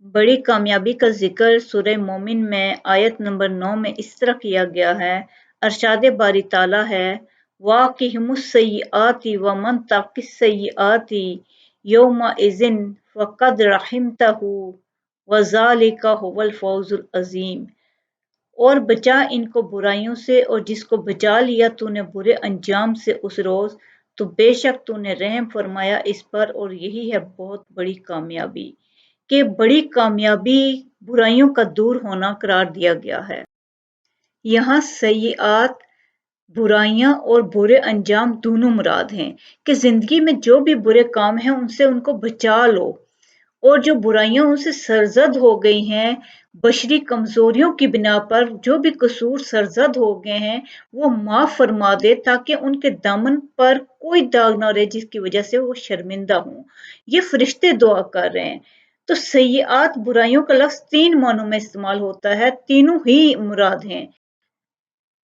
बड़ी कामयाबी का ज़िक्र सूरह मोमिन में आयत नंबर 9 में इस तरह किया गया है। अरशाद बारी ताला है, वाक़िहुमुस्सय्यिआति वमन तक़िस्सय्यिआति यौमइज़िन फ़क़द रहिमतहु वज़ालिका हुवल फ़ौज़ुल अज़ीम। और बचा इनको बुराइयों से, और जिसको बचा लिया तूने बुरे अंजाम से उस रोज़, तो बेशक तूने रहम फरमाया इस पर, और यही है बहुत बड़ी कामयाबी। कि बड़ी कामयाबी बुराइयों का दूर होना करार दिया गया है। यहाँ सय्यात बुराइयां और बुरे अंजाम दोनों मुराद हैं कि जिंदगी में जो भी बुरे काम हैं उनसे उनको बचा लो, और जो बुराइयां उनसे सरजद हो गई हैं बशरी कमजोरियों की बिना पर, जो भी कसूर सरजद हो गए हैं वो माफ फरमा दे, ताकि उनके दामन पर कोई दाग ना रहे जिसकी वजह से वो शर्मिंदा हों। ये फरिश्ते दुआ कर रहे हैं। तो सय्यात बुराइयों का लफ्ज 3 मानों में इस्तेमाल होता है, तीनों ही मुराद हैं।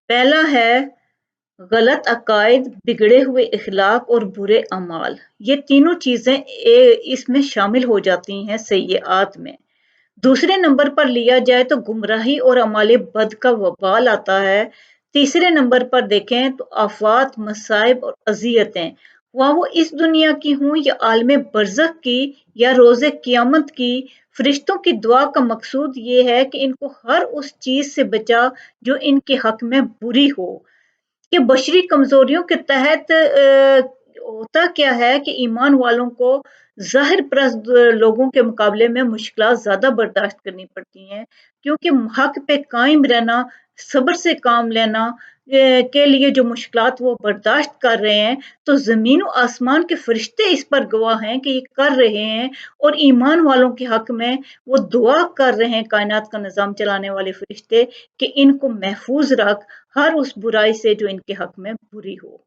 पहला है गलत अकायद, बिगड़े हुए इखलाक और बुरे अमाल। ये तीनों चीजें इसमें शामिल हो जाती हैं सय्यात में। दूसरे नंबर पर लिया जाए तो गुमराही और अमाले बद का वबाल आता है। तीसरे नंबर पर देखें तो आफात, मसाइब और अजियतें, वह वो इस दुनिया की हों या आलम बरज़ख की या रोज़े क़यामत की। फरिश्तों की दुआ का मकसूद ये है कि इनको हर उस चीज़ से बचा जो इनके हक में बुरी हो। कि बशरी कमजोरियों के तहत होता क्या है कि ईमान वालों को ज़ाहिर परस्त लोगों के मुकाबले में मुश्किलात ज़्यादा बर्दाश्त करनी पड़ती हैं, क्योंकि हक पे कायम रहना, सब्र से काम लेना के लिए जो मुश्किलात वो बर्दाश्त कर रहे हैं, तो ज़मीन और आसमान के फरिश्ते इस पर गवाह हैं कि ये कर रहे हैं, और ईमान वालों के हक में वो दुआ कर रहे हैं कायनात का निज़ाम चलाने वाले फरिश्ते कि इनको महफूज रख हर उस बुराई से जो इनके हक में बुरी हो।